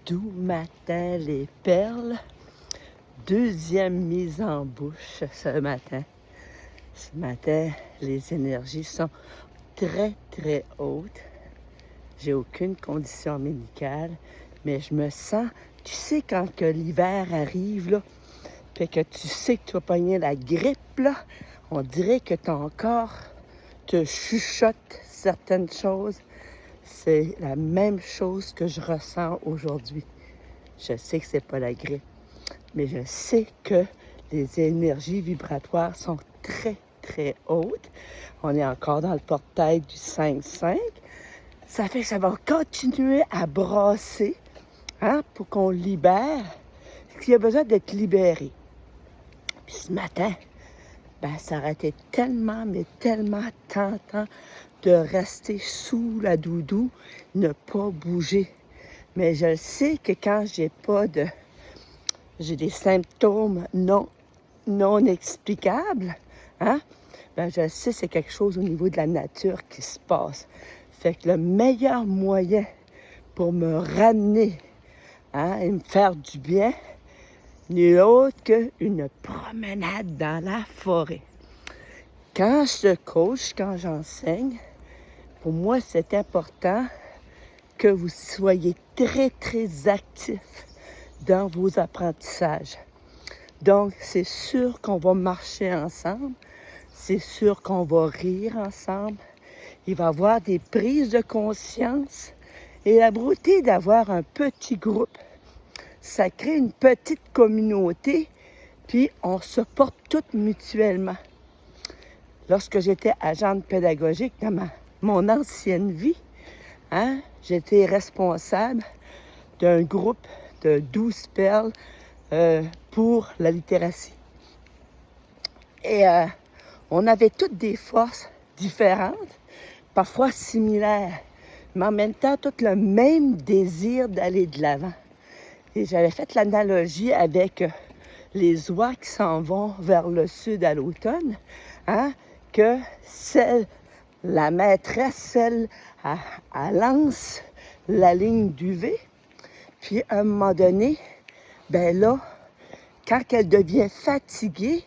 Doux matin, les perles. Deuxième mise en bouche ce matin. Ce matin, les énergies sont très, très hautes. J'ai aucune condition médicale, mais je me sens... Tu sais, quand que l'hiver arrive, là, puis que tu sais que tu vas pogner la grippe, là, on dirait que ton corps te chuchote certaines choses. C'est la même chose que je ressens aujourd'hui. Je sais que c'est pas la grippe, mais je sais que les énergies vibratoires sont très, très hautes. On est encore dans le portail du 5-5. Ça fait que ça va continuer à brasser, hein, pour qu'on libère ce qui a besoin d'être libéré. Puis ce matin, ça aurait été tellement, mais tellement tentant de rester sous la doudou, ne pas bouger. Mais je sais que quand j'ai des symptômes non explicables, hein, je sais que c'est quelque chose au niveau de la nature qui se passe. Fait que le meilleur moyen pour me ramener, hein, et me faire du bien, nul autre qu'une promenade dans la forêt. Quand je coach, quand j'enseigne, pour moi, c'est important que vous soyez très, très actifs dans vos apprentissages. Donc, c'est sûr qu'on va marcher ensemble. C'est sûr qu'on va rire ensemble. Il va y avoir des prises de conscience. Et la beauté d'avoir un petit groupe, ça crée une petite communauté, puis on se porte toutes mutuellement. Lorsque j'étais agente pédagogique dans mon ancienne vie, hein, j'étais responsable d'un groupe de 12 perles pour la littératie. Et on avait toutes des forces différentes, parfois similaires, mais en même temps, tout le même désir d'aller de l'avant. Et j'avais fait l'analogie avec les oies qui s'en vont vers le sud à l'automne, hein, que la maîtresse, elle lance la ligne d'UV, puis à un moment donné, là, quand elle devient fatiguée,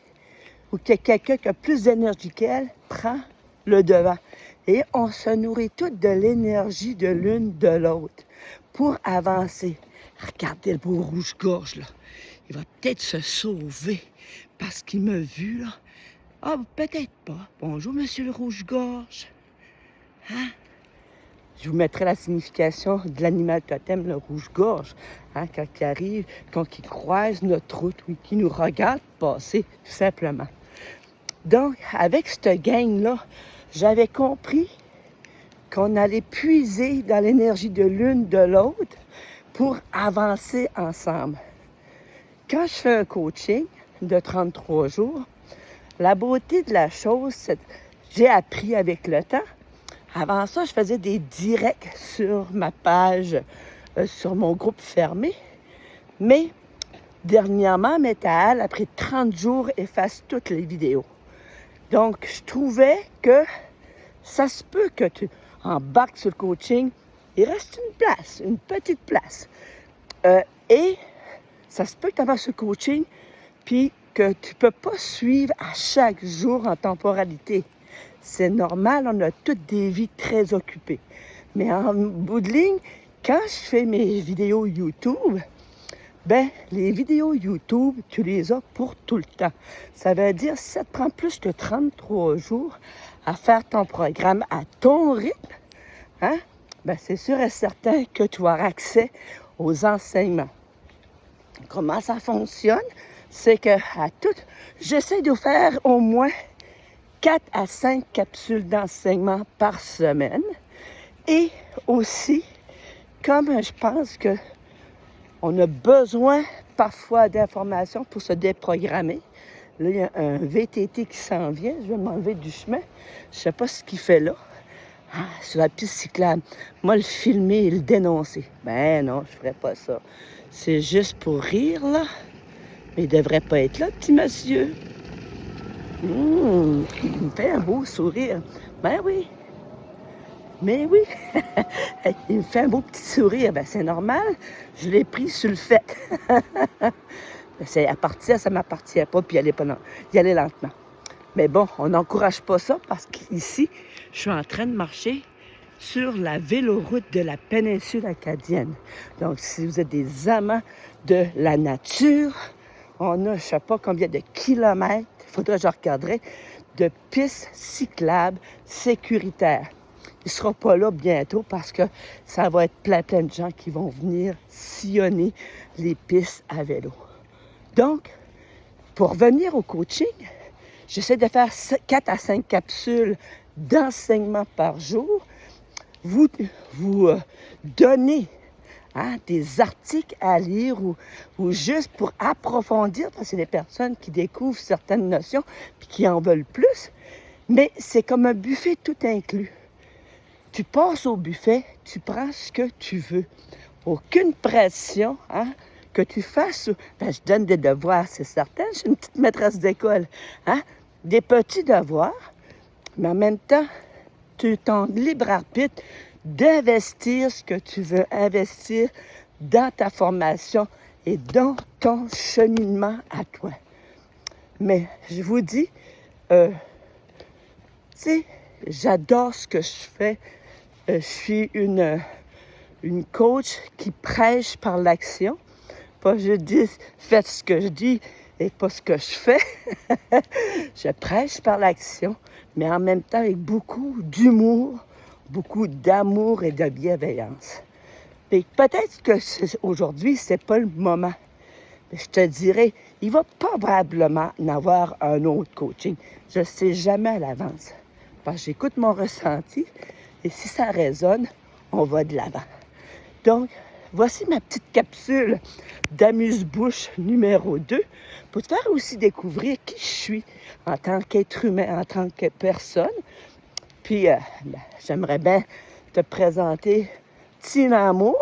ou que quelqu'un qui a plus d'énergie qu'elle prend le devant. Et on se nourrit toutes de l'énergie de l'une de l'autre pour avancer. Regardez le beau rouge-gorge, là. Il va peut-être se sauver parce qu'il m'a vu, là. Ah, peut-être pas. Bonjour, monsieur le rouge-gorge. Hein? Je vous mettrai la signification de l'animal totem, le rouge-gorge, hein, quand il arrive, quand il croise notre route, ou qu'il nous regarde passer, tout simplement. Donc, avec cette gang-là, j'avais compris qu'on allait puiser dans l'énergie de l'une de l'autre pour avancer ensemble. Quand je fais un coaching de 33 jours, la beauté de la chose, c'est que j'ai appris avec le temps. Avant ça, je faisais des directs sur ma page, sur mon groupe fermé. Mais dernièrement, Métal, après 30 jours, efface toutes les vidéos. Donc, je trouvais que ça se peut que tu embarques sur le coaching, il reste une place, une petite place. Et ça se peut que tu embarques sur le coaching, puis que tu ne peux pas suivre à chaque jour en temporalité. C'est normal, on a toutes des vies très occupées. Mais en bout de ligne, quand je fais mes vidéos YouTube, les vidéos YouTube, tu les as pour tout le temps. Ça veut dire, si ça te prend plus que 33 jours à faire ton programme à ton rythme, hein, c'est sûr et certain que tu auras accès aux enseignements. Comment ça fonctionne? C'est que j'essaie de faire au moins 4 à 5 capsules d'enseignement par semaine. Et aussi, comme je pense que on a besoin parfois d'informations pour se déprogrammer. Là, il y a un VTT qui s'en vient. Je vais m'enlever du chemin. Je ne sais pas ce qu'il fait là. Ah, sur la piste cyclable. Moi, le filmer et le dénoncer. Non, je ne ferais pas ça. C'est juste pour rire, là. Mais il ne devrait pas être là, petit monsieur. Il me fait un beau sourire. Oui. Mais oui, il me fait un beau petit sourire. Ben, c'est normal, je l'ai pris sur le fait. C'est à partir, ça ne m'appartient pas, puis y aller lentement. Mais bon, on n'encourage pas ça parce qu'ici, je suis en train de marcher sur la véloroute de la péninsule acadienne. Donc, si vous êtes des amants de la nature, on a je ne sais pas combien de kilomètres, il faudrait que je regarderai, de pistes cyclables sécuritaires. Il ne sera pas là bientôt parce que ça va être plein de gens qui vont venir sillonner les pistes à vélo. Donc, pour revenir au coaching, j'essaie de faire 4 à 5 capsules d'enseignement par jour. Vous donnez des articles à lire ou juste pour approfondir, parce que c'est des personnes qui découvrent certaines notions et qui en veulent plus. Mais c'est comme un buffet tout inclus. Tu passes au buffet, tu prends ce que tu veux. Aucune pression, que tu fasses. Ben, je donne des devoirs, c'est certain. Je suis une petite maîtresse d'école. Des petits devoirs, mais en même temps, tu es ton libre arbitre d'investir ce que tu veux investir dans ta formation et dans ton cheminement à toi. Mais je vous dis, j'adore ce que je fais. Je suis une coach qui prêche par l'action. Pas je dis, faites ce que je dis et pas ce que je fais. Je prêche par l'action, mais en même temps avec beaucoup d'humour, beaucoup d'amour et de bienveillance. Et peut-être que aujourd'hui, c'est pas le moment. Mais je te dirais, il va probablement en avoir un autre coaching. Je ne sais jamais à l'avance. Parce que j'écoute mon ressenti et si ça résonne, on va de l'avant. Donc, voici ma petite capsule d'amuse-bouche numéro 2 pour te faire aussi découvrir qui je suis en tant qu'être humain, en tant que personne. Puis, j'aimerais bien te présenter Tina Amour.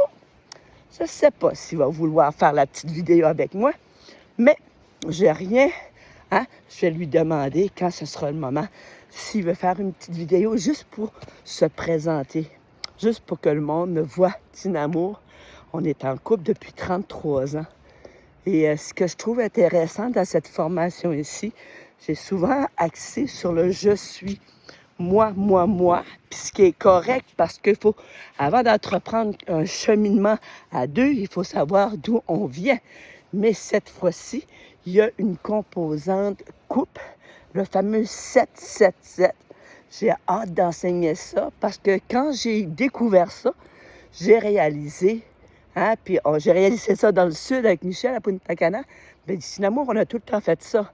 Je ne sais pas s'il va vouloir faire la petite vidéo avec moi, mais j'ai rien. Je vais lui demander quand ce sera le moment s'il veut faire une petite vidéo juste pour se présenter, juste pour que le monde me voit Tina Amour. On est en couple depuis 33 ans. Et ce que je trouve intéressant dans cette formation ici, j'ai souvent axé sur le « je suis ». Moi. Puis ce qui est correct parce qu'il faut, avant d'entreprendre un cheminement à deux, il faut savoir d'où on vient. Mais cette fois-ci, il y a une composante couple, le fameux 7-7-7. J'ai hâte d'enseigner ça parce que quand j'ai découvert ça, j'ai réalisé, puis j'ai réalisé ça dans le sud avec Michel à Punta Cana. Bien, Tina Amour, on a tout le temps fait ça.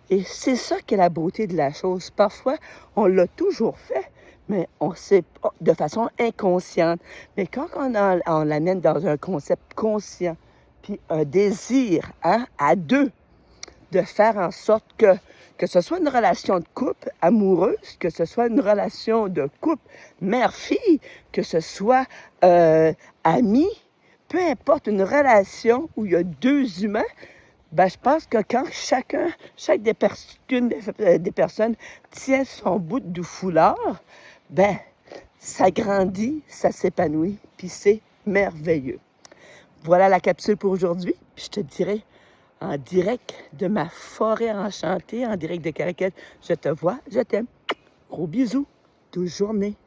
Et c'est ça qui est la beauté de la chose. Parfois, on l'a toujours fait, mais on sait pas, de façon inconsciente. Mais quand on l'amène dans un concept conscient, puis un désir à deux, de faire en sorte que ce soit une relation de couple amoureuse, que ce soit une relation de couple mère-fille, que ce soit ami, peu importe, une relation où il y a deux humains, ben, je pense que quand chaque des personnes tient son bout du foulard, ben, ça grandit, ça s'épanouit, puis c'est merveilleux. Voilà la capsule pour aujourd'hui. Puis je te dirai, en direct de ma forêt enchantée, en direct de Caraquette, je te vois, je t'aime. Gros bisous, douce journée.